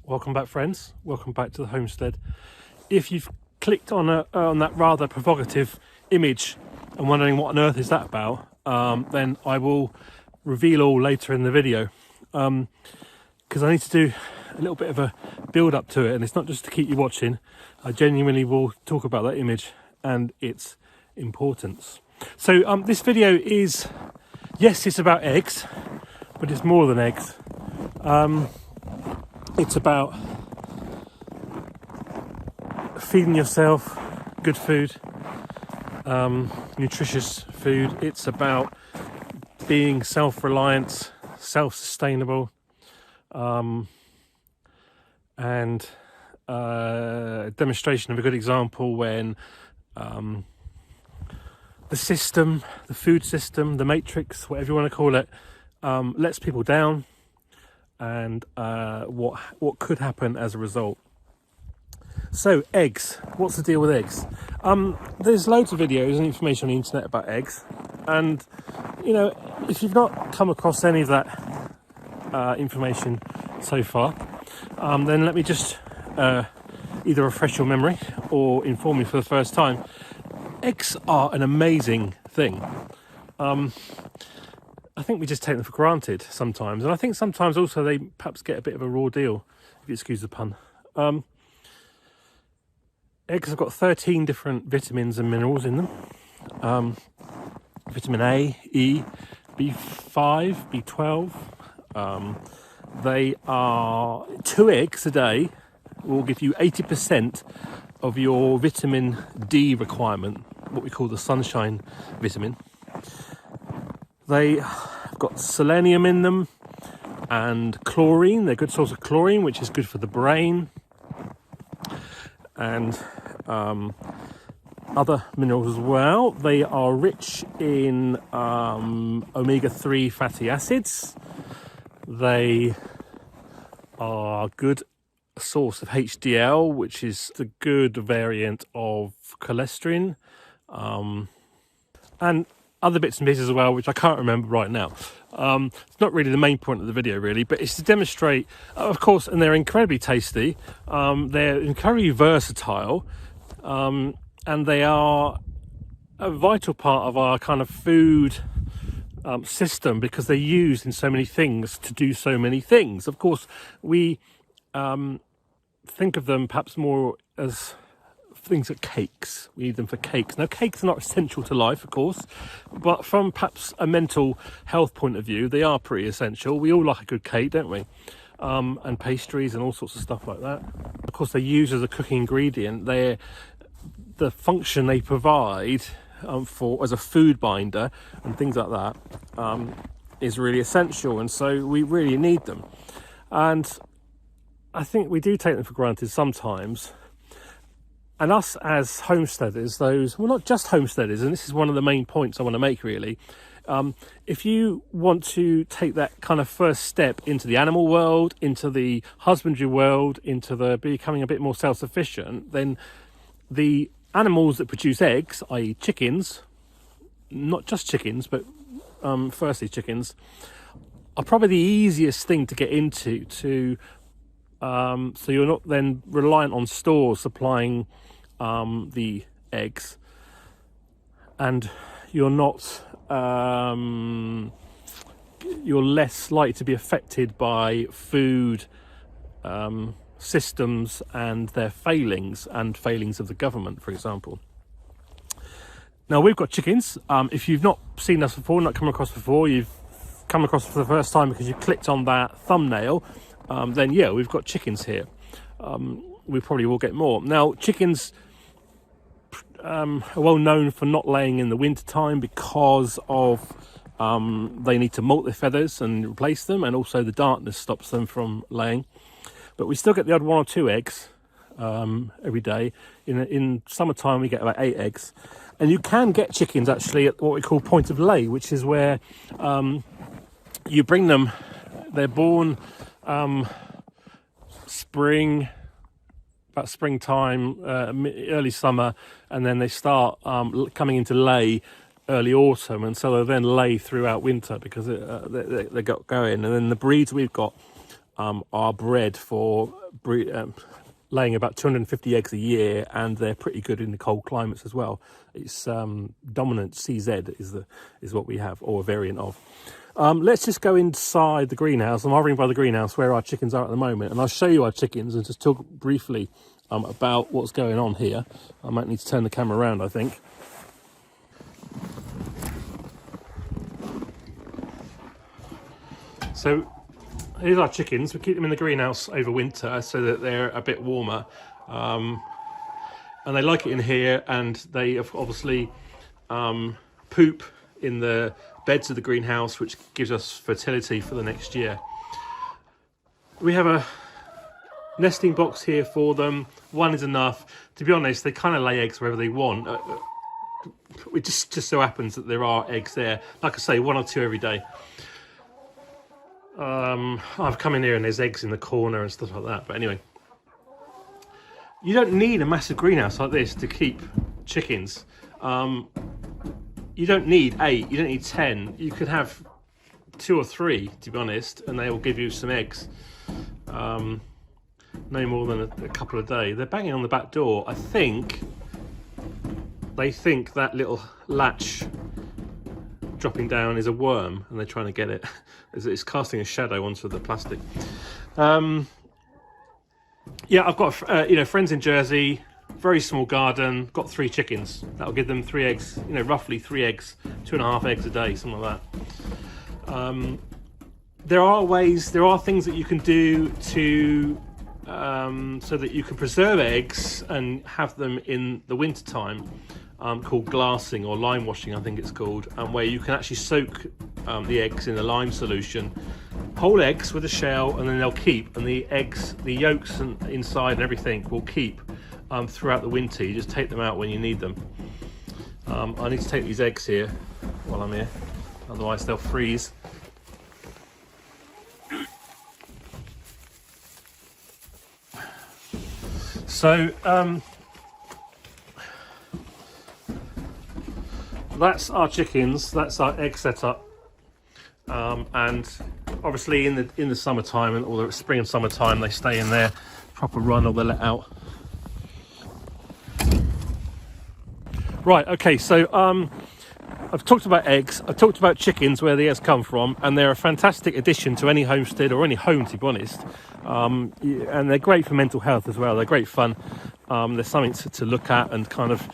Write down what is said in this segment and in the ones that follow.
Welcome back, friends. Welcome back to the homestead. If you've clicked on that rather provocative image and wondering what on earth is that about, then I will reveal all later in the video, because I need to do a little bit of a build up to it, and it's not just to keep you watching. I genuinely will talk about that image and its importance. So this video is, yes, it's about eggs, but it's more than eggs. It's about feeding yourself good food, nutritious food. It's about being self-reliant, self-sustainable, and a demonstration of a good example when the system, the food system, the matrix, whatever you want to call it, lets people down, and what could happen as a result. So eggs, what's the deal with eggs? There's loads of videos and information on the internet about eggs, and you know, if you've not come across any of that information so far, then let me just either refresh your memory or inform you for the first time. Eggs are an amazing thing. I think we just take them for granted sometimes, and I think sometimes also they perhaps get a bit of a raw deal, if you excuse the pun. Eggs have got 13 different vitamins and minerals in them. Vitamin A, E, B5, B12. They are 2 eggs a day will give you 80% of your vitamin D requirement, what we call the sunshine vitamin. They have got selenium in them and chlorine. They're a good source of chlorine, which is good for the brain, and other minerals as well. They are rich in omega-3 fatty acids. They are good source of HDL, which is the good variant of cholesterol, and other bits and pieces as well, which I can't remember right now. It's not really the main point of the video, really, but it's to demonstrate, of course, and they're incredibly tasty. They're incredibly versatile, and they are a vital part of our kind of food system, because they're used in so many things to do so many things. Of course, we think of them perhaps more as things like cakes. We need them for cakes. Now, cakes are not essential to life, of course, but from perhaps a mental health point of view, they are pretty essential. We all like a good cake, don't we? And pastries and all sorts of stuff like that. Of course, they're used as a cooking ingredient. The function they provide as a food binder and things like that is really essential, and so we really need them. And I think we do take them for granted sometimes. And us as homesteaders, not just homesteaders, and this is one of the main points I want to make, really. If you want to take that kind of first step into the animal world, into the husbandry world, into the becoming a bit more self-sufficient, then the animals that produce eggs, i.e. chickens, not just chickens, but firstly chickens, are probably the easiest thing to get into, so you're not then reliant on stores supplying the eggs, and you're less likely to be affected by food systems and their failings of the government, for example. Now, we've got chickens. If you've not seen us before, not come across before, you've come across for the first time because you clicked on that thumbnail, then yeah, we've got chickens here. We probably will get more. Now, chickens are well known for not laying in the winter time because of they need to molt their feathers and replace them, and also the darkness stops them from laying. But we still get the odd 1 or 2 eggs every day. In summertime, we get about 8 eggs. And you can get chickens actually at what we call point of lay, which is where you bring them, they're born about springtime, early summer, and then they start coming into lay early autumn, and so they'll then lay throughout winter because they got going. And then the breeds we've got are bred for laying about 250 eggs a year, and they're pretty good in the cold climates as well. It's dominant CZ is what we have, or a variant of. Let's just go inside the greenhouse. I'm hovering by the greenhouse where our chickens are at the moment, and I'll show you our chickens and just talk briefly about what's going on here. I might need to turn the camera around, I think. So here's our chickens. We keep them in the greenhouse over winter so that they're a bit warmer, and they like it in here, and they obviously poop in the beds of the greenhouse, which gives us fertility for the next year. We have a nesting box here for them. One is enough. To be honest, they kind of lay eggs wherever they want. It just so happens that there are eggs there. Like I say, 1 or 2 every day. I've come in here and there's eggs in the corner and stuff like that. But anyway, you don't need a massive greenhouse like this to keep chickens. You don't need 8, you don't need 10. You could have 2 or 3, to be honest, and they will give you some eggs. No more than a couple a day. They're banging on the back door. I think they think that little latch dropping down is a worm, and they're trying to get it. It's casting a shadow onto the plastic. Yeah, I've got friends in Jersey. Very small garden, got 3 chickens. That'll give them 3 eggs, roughly 3 eggs, 2.5 eggs a day, something like that. There are things that you can do to so that you can preserve eggs and have them in the winter time, called glassing or lime washing, I think it's called, where you can actually soak the eggs in a lime solution, whole eggs with a shell, and then they'll keep, and the eggs, the yolks and inside and everything will keep throughout the winter. You just take them out when you need them. I need to take these eggs here while I'm here, otherwise they'll freeze. So that's our chickens, that's our egg setup, and obviously in the summertime or the spring and summertime they stay in their proper run or they're let out. Right, okay, so I've talked about eggs, I've talked about chickens, where the eggs come from, and they're a fantastic addition to any homestead or any home, to be honest. And they're great for mental health as well. They're great fun. There's something to look at and kind of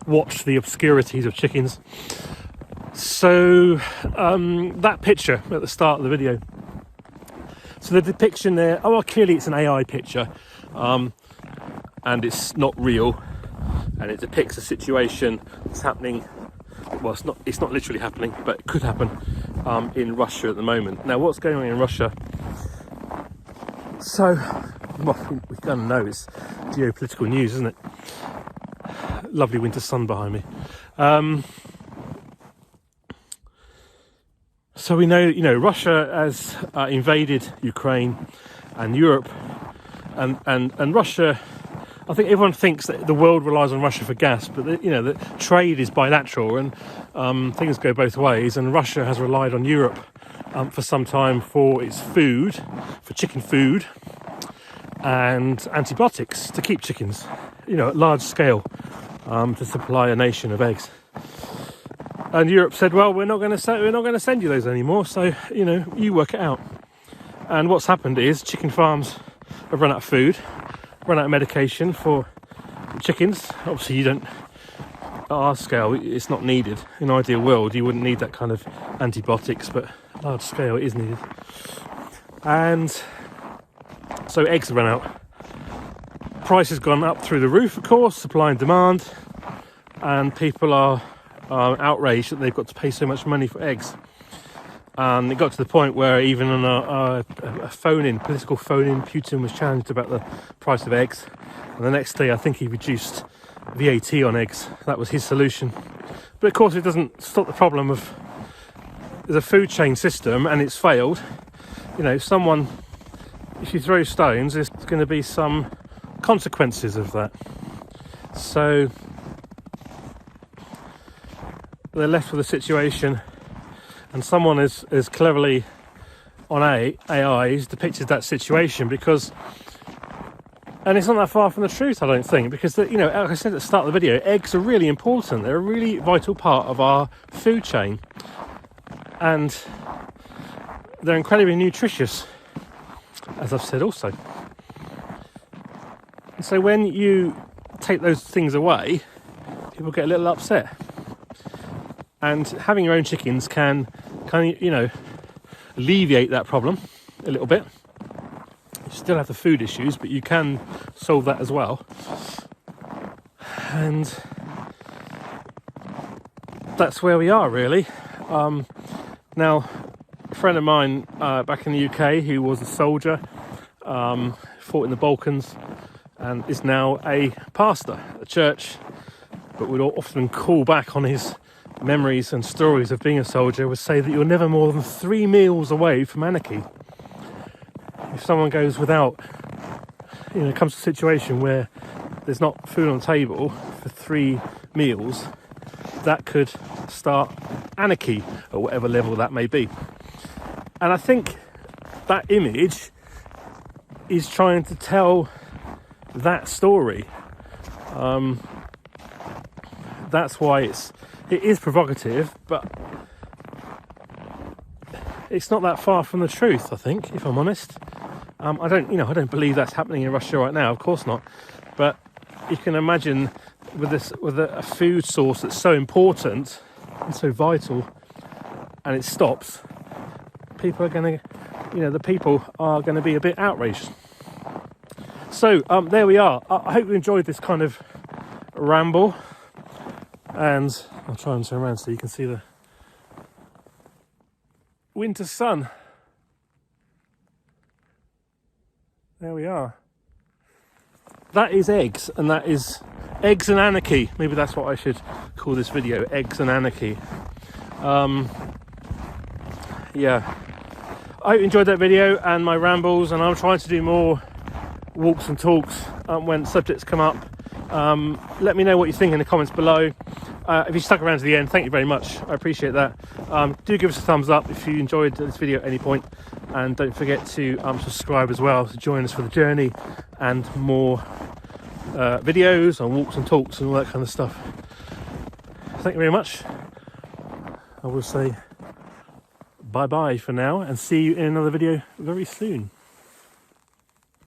watch the obscurities of chickens. So that picture at the start of the video. So the depiction there, clearly it's an AI picture, and it's not real. And it depicts a situation that's happening. Well, it's not literally happening, but it could happen in Russia at the moment. Now, what's going on in Russia? So, we kind of know it's geopolitical news, isn't it? Lovely winter sun behind me. So we know, Russia has invaded Ukraine and Europe, and Russia. I think everyone thinks that the world relies on Russia for gas, but the trade is bilateral and things go both ways. And Russia has relied on Europe for some time for its food, for chicken food, and antibiotics to keep chickens, at large scale, to supply a nation of eggs. And Europe said, well, we're not going to send you those anymore. So you work it out. And what's happened is chicken farms have run out of food, run out of medication for chickens. Obviously you don't, at our scale it's not needed. In an ideal world you wouldn't need that kind of antibiotics, but at large scale it is needed. And so eggs have run out. Price has gone up through the roof, of course, supply and demand, and people are outraged that they've got to pay so much money for eggs. And it got to the point where even on a political phone-in, Putin was challenged about the price of eggs. And the next day, I think he reduced VAT on eggs. That was his solution. But of course, it doesn't stop the problem of there's a food chain system and it's failed. If you throw stones, there's going to be some consequences of that. So they're left with a situation. And someone has cleverly on AI has depicted that situation, because, and it's not that far from the truth, I don't think, because like I said at the start of the video, eggs are really important. They're a really vital part of our food chain, and they're incredibly nutritious, as I've said also. And so when you take those things away, people get a little upset. And having your own chickens can alleviate that problem a little bit. You still have the food issues, but you can solve that as well. And that's where we are, really. Now, a friend of mine back in the UK who was a soldier, fought in the Balkans, and is now a pastor at a church, but would often call back on his memories and stories of being a soldier, would say that you're never more than 3 meals away from anarchy. If someone goes without, it comes to a situation where there's not food on the table for 3 meals, that could start anarchy at whatever level that may be. And I think that image is trying to tell that story. That's why it is provocative, but it's not that far from the truth, I think, if I'm honest. I don't believe that's happening in Russia right now, of course not. But you can imagine with a food source that's so important and so vital, and it stops, people are going to be a bit outraged. So there we are. I hope you enjoyed this kind of ramble, and I'll try and turn around so you can see the winter sun. There we are. That is eggs, and that is eggs and anarchy. Maybe that's what I should call this video, eggs and anarchy. Yeah, I hope you enjoyed that video and my rambles, and I'm trying to do more walks and talks when subjects come up. Let me know what you think in the comments below. If you stuck around to the end, thank you very much. I appreciate that. Do give us a thumbs up if you enjoyed this video at any point, and don't forget to subscribe as well to join us for the journey and more videos on walks and talks and all that kind of stuff. Thank you very much. I will say bye bye for now, and see you in another video very soon.